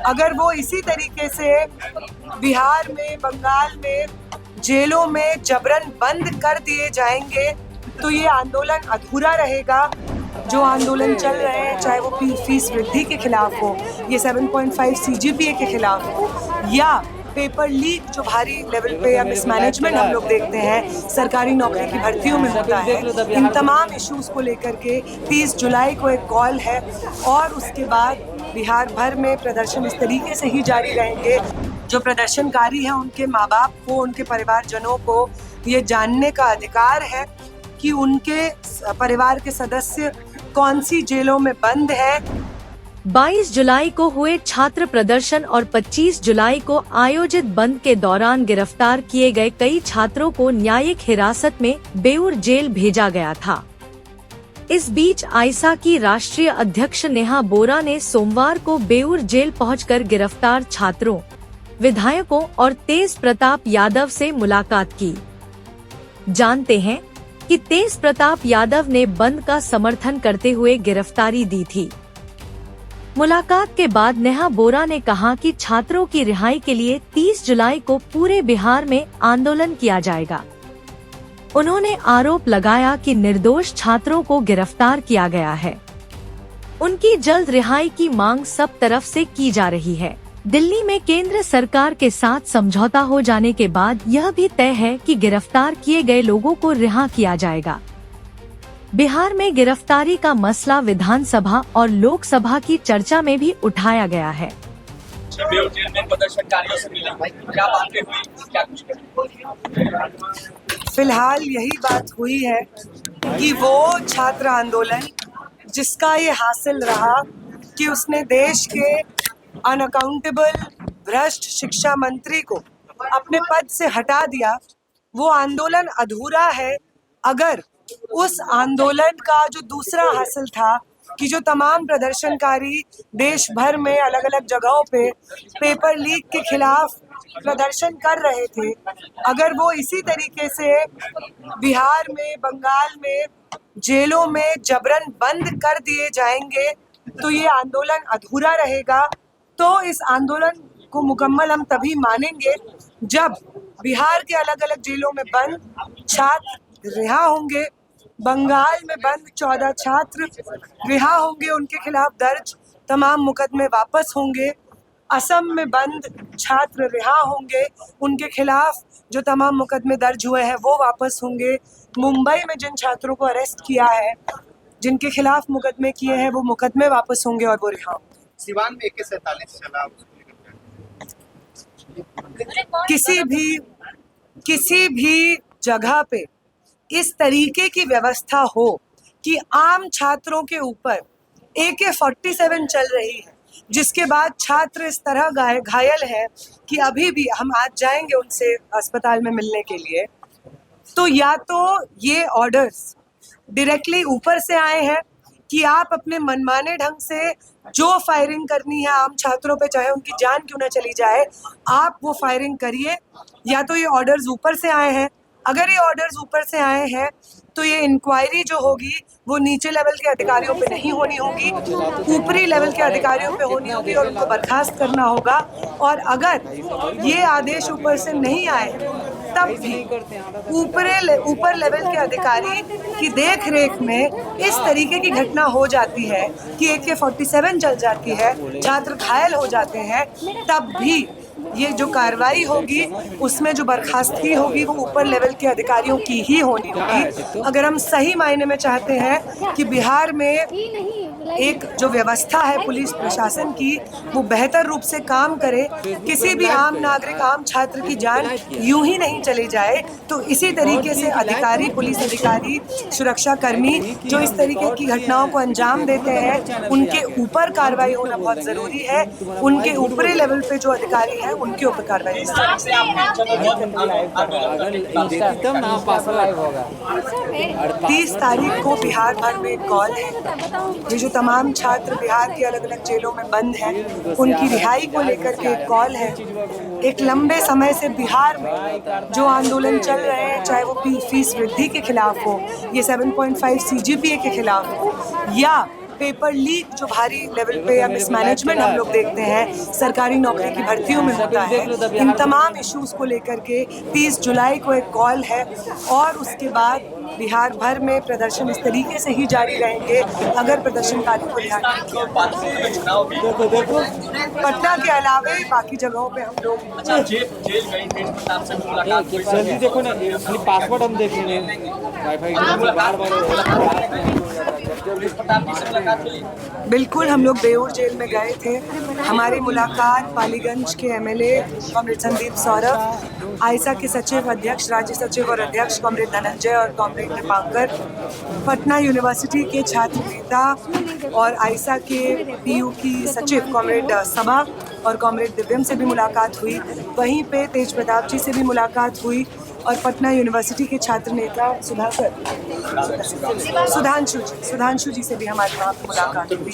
अगर वो इसी तरीके से बिहार में, बंगाल में जेलों में जबरन बंद कर दिए जाएंगे तो ये आंदोलन अधूरा रहेगा। जो आंदोलन चल रहे हैं, चाहे वो फीस वृद्धि के खिलाफ हो, ये 7.5 CGPA के खिलाफ हो, या पेपर लीक जो भारी लेवल पे या मिसमैनेजमेंट हम लोग देखते हैं सरकारी नौकरी की भर्तियों में होता है, इन तमाम इश्यूज को लेकर के 30 जुलाई को एक कॉल है और उसके बाद बिहार भर में प्रदर्शन इस तरीके से ही जारी रहेंगे। जो प्रदर्शनकारी हैं उनके माँ बाप को, उनके परिवारजनों को ये जानने का अधिकार है कि उनके परिवार के सदस्य कौन सी जेलों में बंद है। 22 जुलाई को हुए छात्र प्रदर्शन और 25 जुलाई को आयोजित बंद के दौरान गिरफ्तार किए गए कई छात्रों को न्यायिक हिरासत में बेऊर जेल भेजा गया था। इस बीच आइसा की राष्ट्रीय अध्यक्ष नेहा बोरा ने सोमवार को बेऊर जेल पहुंचकर गिरफ्तार छात्रों, विधायकों और तेज प्रताप यादव से मुलाकात की। जानते हैं कि तेज प्रताप यादव ने बंद का समर्थन करते हुए गिरफ्तारी दी थी। मुलाकात के बाद नेहा बोरा ने कहा कि छात्रों की रिहाई के लिए 30 जुलाई को पूरे बिहार में आंदोलन किया जाएगा। उन्होंने आरोप लगाया कि निर्दोष छात्रों को गिरफ्तार किया गया है। उनकी जल्द रिहाई की मांग सब तरफ से की जा रही है। दिल्ली में केंद्र सरकार के साथ समझौता हो जाने के बाद यह भी तय है कि गिरफ्तार किए गए लोगों को रिहा किया जाएगा। बिहार में गिरफ्तारी का मसला विधानसभा और लोकसभा की चर्चा में भी उठाया गया है। फिलहाल यही बात हुई है कि वो छात्र आंदोलन जिसका ये हासिल रहा कि उसने देश के अनअकाउंटेबल भ्रष्ट शिक्षा मंत्री को अपने पद से हटा दिया, वो आंदोलन अधूरा है अगर उस आंदोलन का जो दूसरा हासिल था कि जो तमाम प्रदर्शनकारी देश भर में अलग अलग जगहों पे पेपर लीक के खिलाफ प्रदर्शन कर रहे थे, अगर वो इसी तरीके से बिहार में, बंगाल में जेलों में जबरन बंद कर दिए जाएंगे तो ये आंदोलन अधूरा रहेगा। तो इस आंदोलन को मुकम्मल हम तभी मानेंगे जब बिहार के अलग अलग जेलों में बंद छात्र रिहा होंगे, बंगाल में बंद 14 छात्र रिहा होंगे, उनके खिलाफ दर्ज तमाम मुकदमे वापस होंगे, असम में बंद छात्र रिहा होंगे, उनके खिलाफ जो तमाम मुकदमे दर्ज हुए हैं वो वापस होंगे, मुंबई में जिन छात्रों को अरेस्ट किया है, जिनके खिलाफ मुकदमे किए हैं वो मुकदमे वापस होंगे और वो रिहा होंगे। सिवान में AK-47 चला, किसी भी जगह पे इस तरीके की व्यवस्था हो कि आम छात्रों के ऊपर AK-47 चल रही है, जिसके बाद छात्र इस तरह घायल है कि अभी भी हम आज जाएंगे उनसे अस्पताल में मिलने के लिए, तो या तो ये ऑर्डर्स डायरेक्टली ऊपर से आए हैं कि आप अपने मनमाने ढंग से जो फायरिंग करनी है आम छात्रों पे, चाहे उनकी जान क्यों ना चली जाए, आप वो फायरिंग करिए, या तो ये ऑर्डर्स ऊपर से आए हैं। अगर ये ऑर्डर्स ऊपर से आए हैं तो ये इंक्वायरी जो होगी वो नीचे लेवल के अधिकारियों पे नहीं होनी होगी, ऊपरी लेवल के अधिकारियों पे होनी होगी और उनको बर्खास्त करना होगा। और अगर ये आदेश ऊपर से नहीं आए तब भी ऊपर लेवल के अधिकारी की देख रेख में इस तरीके की घटना हो जाती है कि AK-47 चल जाती है, छात्र घायल हो जाते हैं, तब भी ये जो कार्रवाई होगी उसमें जो बर्खास्तगी होगी वो ऊपर लेवल के अधिकारियों की ही होनी होगी। अगर हम सही मायने में चाहते हैं कि बिहार में एक जो व्यवस्था है पुलिस प्रशासन की वो बेहतर रूप से काम करे, किसी भी आम नागरिक, आम छात्र की जान यूं ही नहीं चली जाए, तो इसी तरीके से अधिकारी, पुलिस अधिकारी, सुरक्षा कर्मी जो इस तरीके की घटनाओं को अंजाम देते हैं उनके ऊपर कार्रवाई होना बहुत ज़रूरी है। उनके ऊपरी लेवल पे जो अधिकारी हैं उनके ऊपर कार्रवाई। 30 तारीख को बिहार भर में कॉल है। ये जो तमाम छात्र बिहार की अलग अलग जेलों में बंद हैं उनकी रिहाई को लेकर के एक कॉल है। एक लंबे समय से बिहार में जो आंदोलन चल रहे हैं, चाहे वो फीस वृद्धि के खिलाफ हो, ये 7.5 CGPA के खिलाफ हो, या पेपर लीक जो भारी लेवल पे या मिसमैनेजमेंट हम लोग देखते हैं सरकारी नौकरी की भर्तियों में होता है, इन तमाम इश्यूज को लेकर के 30 जुलाई को एक कॉल है और उसके बाद बिहार भर में प्रदर्शन इस तरीके से ही जारी रहेंगे अगर प्रदर्शनकारी को ध्यान पटना के अलावा बाकी जगहों पे हम लोग जल्दी देखो ना, खाली पासवर्ड हम देखेंगे वाईफाई बिल्कुल हम लोग बेऊर जेल में गए थे। हमारी मुलाकात पालीगंज के एमएलए कॉमरेड संदीप सौरभ, आयसा के सचिव अध्यक्ष, राज्य सचिव और अध्यक्ष कॉमरेड धनंजय और कॉमरेड दीपांकर, पटना यूनिवर्सिटी के छात्र नेता और आयसा के पीयू की सचिव कॉमरेड सबा और कॉमरेड दिव्यम से भी मुलाकात हुई। वहीं पे तेज प्रताप जी से भी मुलाकात हुई और पटना यूनिवर्सिटी के छात्र नेता सुधांशु जी से भी हमारी वहाँ पे मुलाकात हुई।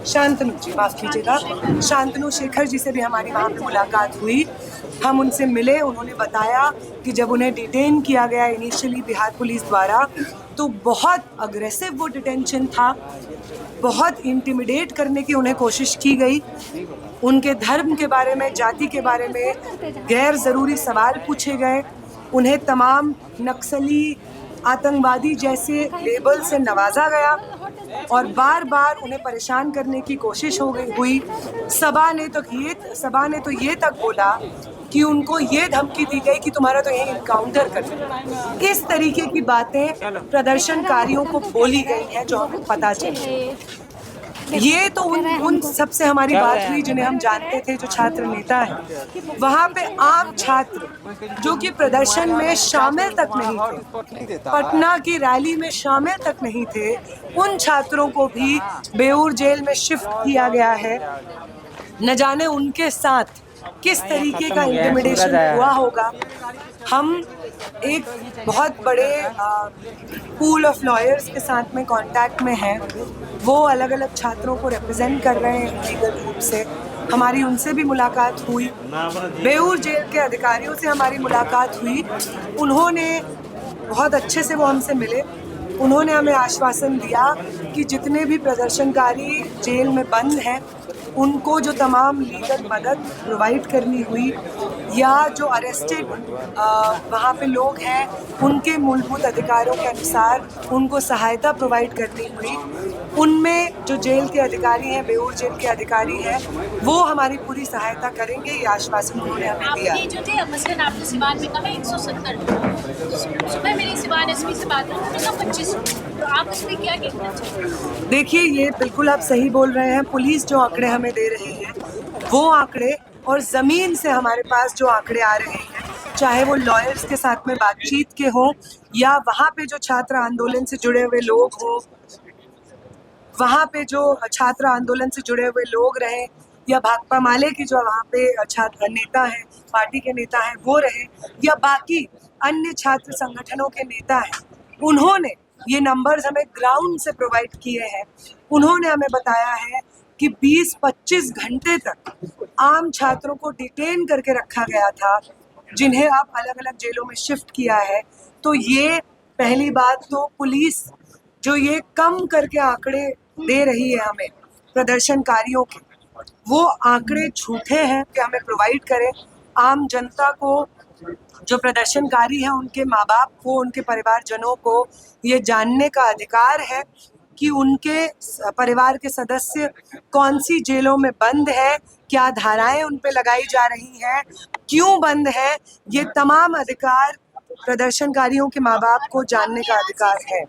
शांतनु जी, माफ़ कीजिएगा, शांतनु शेखर जी से भी हमारी वहाँ पे मुलाकात हुई। हम उनसे मिले, उन्होंने बताया कि जब उन्हें डिटेन किया गया इनिशियली बिहार पुलिस द्वारा तो बहुत अग्रेसिव वो डिटेंशन था, बहुत इंटिमिडेट करने की उन्हें कोशिश की गई, उनके धर्म के बारे में, जाति के बारे में गैर ज़रूरी सवाल पूछे गए, उन्हें तमाम नक्सली, आतंकवादी जैसे लेबल से नवाजा गया और बार बार उन्हें परेशान करने की कोशिश हुई। सबा ने तो ये तक बोला कि उनको ये धमकी दी गई कि तुम्हारा तो यही इनकाउंटर कर देंगे। इस तरीके की बातें प्रदर्शनकारियों को बोली गई हैं जो हमें पता चली। ये तो उन सबसे हमारी बात हुई जिन्हें हम जानते थे, जो छात्र नेता हैं। वहाँ पे आम छात्र जो कि प्रदर्शन में शामिल तक नहीं थे, पटना की रैली में शामिल तक नहीं थे, उन छात्रों को भी बेऊर जेल में शिफ्ट किया गया है। न जाने उनके साथ किस तरीके का इंटिमिडेशन हुआ होगा। हम एक बहुत बड़े पूल ऑफ लॉयर्स के साथ में कांटेक्ट में हैं, वो अलग अलग छात्रों को रिप्रेजेंट कर रहे हैं लीगल रूप से। हमारी उनसे भी मुलाकात हुई, बेऊर जेल के अधिकारियों से हमारी मुलाकात हुई। उन्होंने बहुत अच्छे से वो हमसे मिले, उन्होंने हमें आश्वासन दिया कि जितने भी प्रदर्शनकारी जेल में बंद हैं उनको जो तमाम लीगल मदद प्रोवाइड करनी हुई या जो अरेस्टेड वहाँ पे लोग हैं उनके मूलभूत अधिकारों के अनुसार उनको सहायता प्रोवाइड करनी हुई, उनमें जो जेल के अधिकारी हैं, बेऊर जेल के अधिकारी हैं, वो हमारी पूरी सहायता करेंगे, ये आश्वासन उन्होंने हमें दिया। जो थे मसलन आपने सिवान में कहा 170, सुबह मेरी सिवान एसपी से बात हुई, उन्होंने कहा 25, तो आप इसमें क्या कहना चाहते? देखिए, ये बिल्कुल आप सही बोल रहे हैं। पुलिस जो आंकड़े हमें दे रही है वो आंकड़े और ज़मीन से हमारे पास जो आंकड़े आ रहे हैं, चाहे वो लॉयर्स के साथ में बातचीत के हों या वहाँ पे जो छात्र आंदोलन से जुड़े हुए लोग हों, वहाँ पे जो छात्र आंदोलन से जुड़े हुए लोग रहें या भाकपा माले के जो वहाँ पे छात्र नेता हैं, पार्टी के नेता हैं वो रहे या बाकी अन्य छात्र संगठनों के नेता हैं, उन्होंने ये नंबर्स हमें ग्राउंड से प्रोवाइड किए हैं। उन्होंने हमें बताया है कि 20-25 घंटे तक आम छात्रों को डिटेन करके रखा गया था, जिन्हें अब अलग अलग जेलों में शिफ्ट किया है। तो ये पहली बात, तो पुलिस जो ये कम करके आंकड़े दे रही है हमें प्रदर्शनकारियों के, वो आंकड़े झूठे हैं कि हमें प्रोवाइड करें। आम जनता को, जो प्रदर्शनकारी हैं, उनके माँ बाप को, उनके परिवारजनों को ये जानने का अधिकार है कि उनके परिवार के सदस्य कौन सी जेलों में बंद है, क्या धाराएं उन पे लगाई जा रही हैं, क्यों बंद है। ये तमाम अधिकार प्रदर्शनकारियों के माँ बाप को जानने का अधिकार है।